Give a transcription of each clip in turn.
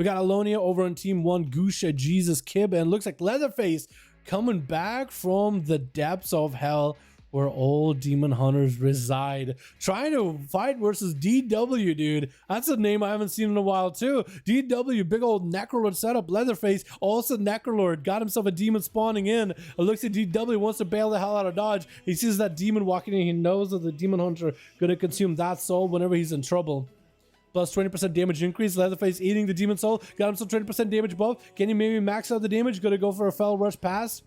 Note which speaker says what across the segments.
Speaker 1: We got Alonia over on team 1, Gusha, Jesus, Kib, and looks like Leatherface coming back from the depths of hell where all demon hunters reside, trying to fight versus DW, dude. That's a name I haven't seen in a while too. DW, big old Necrolord setup. Leatherface, also Necrolord, got himself a demon spawning in. It looks like DW wants to bail the hell out of dodge. He sees that demon walking in. He knows that the demon hunter gonna consume that soul whenever he's in trouble. Plus 20% damage increase. Leatherface eating the demon soul, got himself 20% damage buff. Can he maybe max out the damage? Gonna go for a fell rush pass.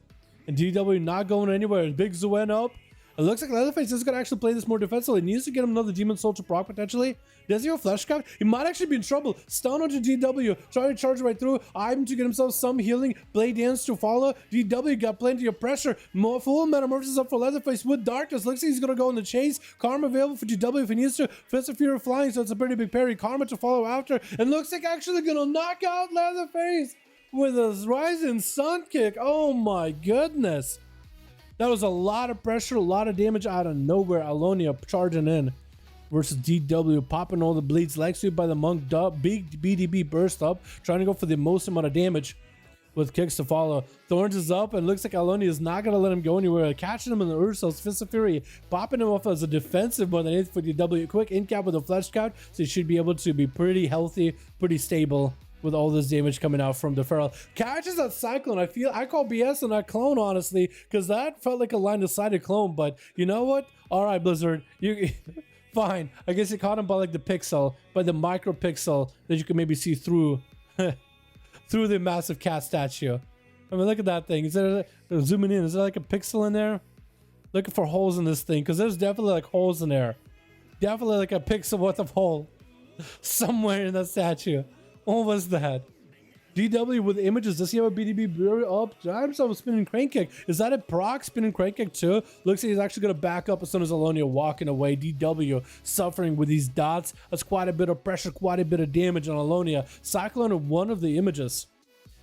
Speaker 1: And DW not going anywhere. Big Zuen up. It looks like Leatherface is going to actually play this more defensively. He needs to get him another Demon Soul to proc potentially. Does he have a Flesh Craft? He might actually be in trouble. Stun onto DW. Trying to charge right through. Item to get himself some healing. Blade Dance to follow. DW got plenty of pressure. Full Metamorphosis up for Leatherface with Darkness. Looks like he's going to go in the chase. Karma available for DW if he needs to. Fist of Fury flying, so it's a pretty big parry. Karma to follow after. And looks like actually going to knock out Leatherface with a Rising Sun Kick. Oh my goodness. That was a lot of pressure, a lot of damage out of nowhere. Alonia charging in versus DW, popping all the bleeds. Leg sweep by the monk. Big BDB burst up, trying to go for the most amount of damage with kicks to follow. Thorns is up, and looks like Alonia is not going to let him go anywhere. Catching him in the Ursul's Fist of Fury, popping him off as a defensive more than anything for DW. Quick in cap with a Flesh Count, so he should be able to be pretty healthy, pretty stable with all this damage coming out from the Feral. Catches that Cyclone. I call BS on that clone, honestly, because that felt like a line-of-sighted clone, but you know what? All right, Blizzard, you fine. I guess you caught him by like the pixel, by the micro pixel that you can maybe see through through the massive cat statue. I mean, look at that thing. Is there, zooming in, is there like a pixel in there? Looking for holes in this thing, because there's definitely like holes in there. Definitely like a pixel worth of hole somewhere in that statue. What was that? DW with images. Does he have a BDB blurry up? I himself a spinning crane kick. Is that a proc spinning crane kick too? Looks like he's actually going to back up as soon as Alonia walking away. DW suffering with these dots. That's quite a bit of pressure, quite a bit of damage on Alonia. Cyclone of one of the images.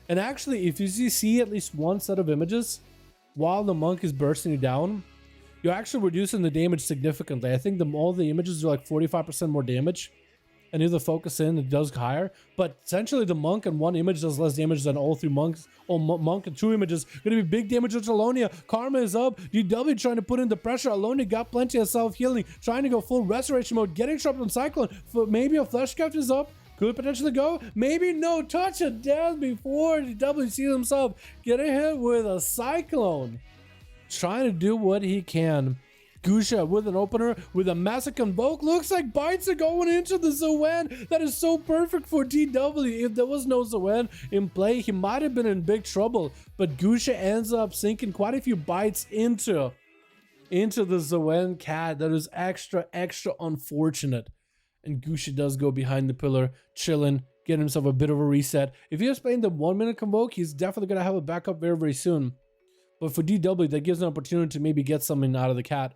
Speaker 1: And actually, if you see at least one set of images while the monk is bursting you down, you're actually reducing the damage significantly. I think all the images are like 45% more damage. And if the focus in, it does higher. But essentially, the monk in one image does less damage than all three monks. Or monk in two images. Going to be big damage with Alonia. Karma is up. DW trying to put in the pressure. Alonia got plenty of self-healing. Trying to go full restoration mode. Getting trapped on Cyclone. Maybe a Flesh Craft is up. Could potentially go. Maybe no. Touch of death before DW sees himself getting hit with a Cyclone. Trying to do what he can. Gusha with an opener with a massive convoke. Looks like bites are going into the Zuen. That is so perfect for DW. If there was no Zuen in play, he might have been in big trouble. But Gusha ends up sinking quite a few bites into the Zuen cat. That is extra unfortunate. And Gusha does go behind the pillar, chilling, getting himself a bit of a reset. If he was playing the 1 minute convoke, he's definitely going to have a backup very soon. But for DW, that gives an opportunity to maybe get something out of the cat.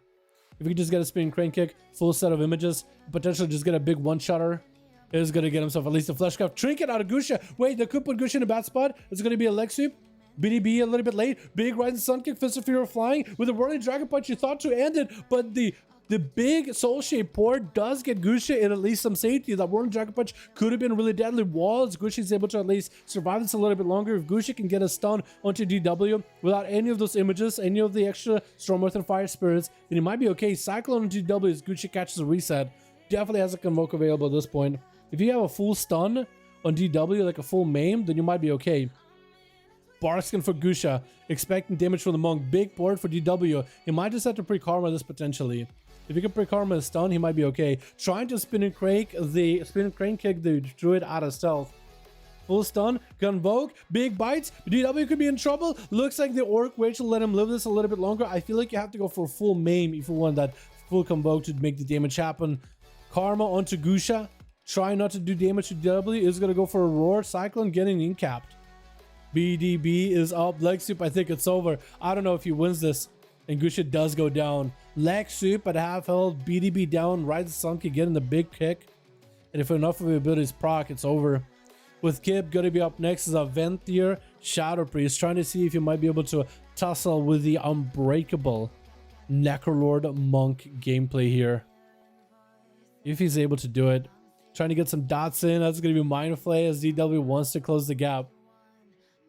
Speaker 1: If we could just get a spinning crane kick, full set of images, potentially just get a big one-shotter, is going to get himself at least a Flesh Craft. Trinket out of Gusha. Wait, they could put Gusha in a bad spot. It's going to be a leg sweep. BDB a little bit late. Big Rising Sun Kick, Fist of Fury flying. With a Whirling Dragon Punch, you thought to end it, but the big Soul Shape port does get Gusha in at least some safety. That Whirling Dragon Punch could have been really deadly. Walls, Gusha is able to at least survive this a little bit longer. If Gusha can get a stun onto DW without any of those images, any of the extra Storm Earth and Fire Spirits, then he might be okay. Cyclone on DW as Gusha catches a reset. Definitely has a Convoke available at this point. If you have a full stun on DW, like a full maim, then you might be okay. Barkskin for Gusha, expecting damage from the monk. Big port for DW. He might just have to pre-karma this potentially. If he can pre-karma a stun, he might be okay. Trying to spin and crane kick the druid out of stealth. Full stun, convoke, big bites. DW could be in trouble. Looks like the orc wait to let him live this a little bit longer. I feel like you have to go for a full maim if you want that full convoke to make the damage happen. Karma onto Gusha. Try not to do damage to DW. Is going to go for a roar. Cyclone getting incapped. BDB is up. Leg sweep, I think it's over. I don't know if he wins this. And Gusha does go down. Leg sweep at half health. BDB down. Right Sunky getting the big kick. And if enough of the abilities proc, it's over. With Kib, going to be up next is a Venthyr Shadow Priest. Trying to see if he might be able to tussle with the unbreakable Necrolord Monk gameplay here. If he's able to do it, Trying to get some dots in. That's going to be Mind Flay as DW wants to close the gap.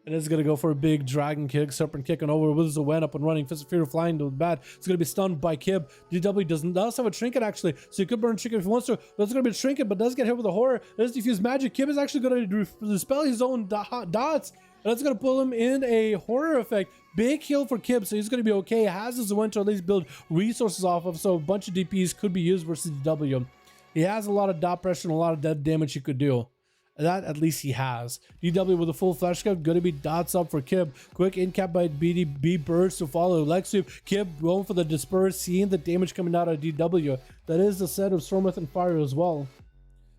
Speaker 1: And it's going to go for a big dragon kick. Serpent kicking over with Zoen up and running. Fist of Fury flying to the bat. It's going to be stunned by Kib. DW does have a trinket actually. So he could burn trinket if he wants to. That's going to be a trinket, but does get hit with a horror. There's diffuse magic. Kib is actually going to dispel his own dots. And that's going to pull him in a horror effect. Big heal for Kib, so he's going to be okay. Has his Zoen to at least build resources off of. So a bunch of DPs could be used versus DW. He has a lot of dot pressure and a lot of dead damage he could do. That at least he has. DW with a full flash cut, gonna be dots up for Kib. Quick in cap by BDB burst to follow. Leg sweep. Kib going for the disperse, seeing the damage coming out of DW. That is the set of Stormwrath and Fire as well.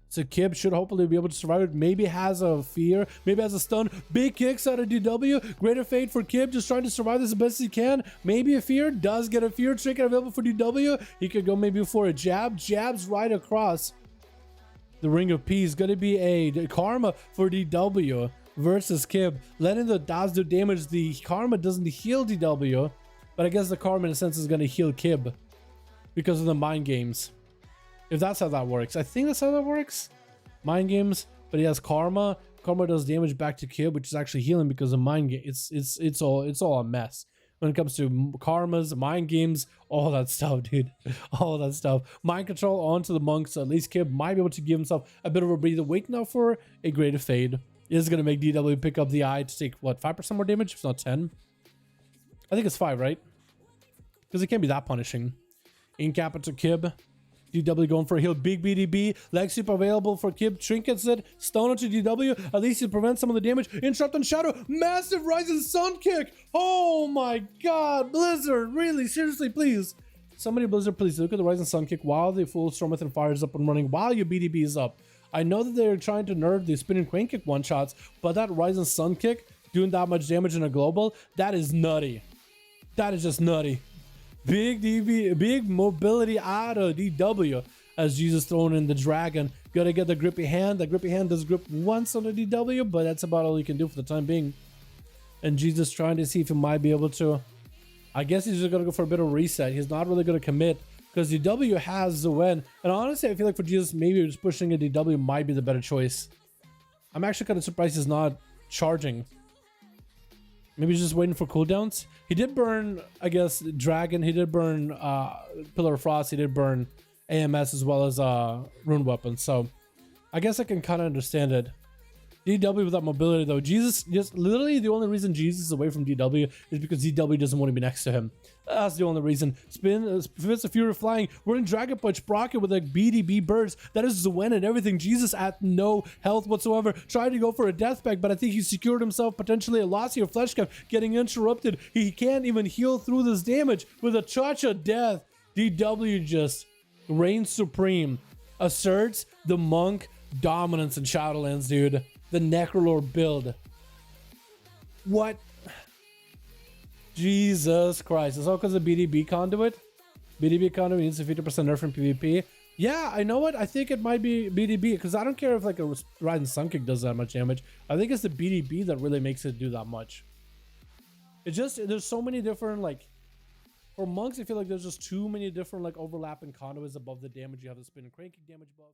Speaker 1: So Kib should hopefully be able to survive it. Maybe has a fear, maybe has a stun. Big kicks out of DW. Greater fate for Kib, just trying to survive this as best he can. Maybe a fear, does get a fear trinket available for DW. He could go maybe for a jab. Jabs right across. The Ring of Peace, gonna be a karma for DW versus Kib. Letting the dots do damage. The karma doesn't heal DW, but I guess the karma in a sense is gonna heal Kib because of the mind games. If that's how that works. I think that's how that works. Mind games, but he has karma. Karma does damage back to Kib, which is actually healing because of mind game. It's all a mess. When it comes to karmas, mind games, all that stuff, dude. All that stuff. Mind control onto the monks. So at least Kib might be able to give himself a bit of a breather. Waiting out for a greater fade. It is going to make DW pick up the eye to take, what, 5% more damage? If not 10. I think it's 5, right? Because it can't be that punishing. In cap to Kib. DW going for a heal. Big BDB. Leg sweep available for Kib. Trinkets it. Stone to DW. At least he prevents some of the damage. Interrupt on Shadow. Massive Rising Sun kick. Oh my god. Blizzard. Really? Seriously, please. Somebody, Blizzard, please look at the Rising Sun kick while the full Stormwrath and Fire is up and running. While your BDB is up. I know that they're trying to nerf the spinning crane kick one shots, but that Rising Sun kick doing that much damage in a global, that is nutty. That is just nutty. Big DB, big mobility out of DW as Jesus throwing in the dragon. Gotta get the grippy hand. The grippy hand does grip once on the DW, but that's about all he can do for the time being. And Jesus trying to see if he might be able to. I guess he's just gonna go for a bit of reset. He's not really gonna commit because DW has the win. And honestly, I feel like for Jesus, maybe just pushing a DW might be the better choice. I'm actually kind of surprised he's not charging. Maybe he's just waiting for cooldowns. He did burn, I guess, Dragon. He did burn Pillar of Frost. He did burn AMS as well as Rune Weapons. So I guess I can kind of understand it. DW without mobility though. Jesus, just literally the only reason Jesus is away from DW is because DW doesn't want to be next to him. That's the only reason. Fist of Fury flying. We're in Dragon Punch. Brocket with a BDB burst. That is Zoen and everything. Jesus at no health whatsoever. Trying to go for a death pack, but I think he secured himself potentially a loss here. Flesh Cap getting interrupted. He can't even heal through this damage with a cha-cha death. DW just reigns supreme. Asserts the monk dominance in Shadowlands, dude. The Necrolord build. What? Jesus Christ. It's all because of BDB conduit. BDB conduit means 50% nerf in PvP. Yeah, I know what. I think it might be BDB because I don't care if like a Rising Sun kick does that much damage. I think it's the BDB that really makes it do that much. It just, there's so many different like, for monks, I feel like there's just too many different like overlapping conduits above the damage. You have the spin and crane kick damage above.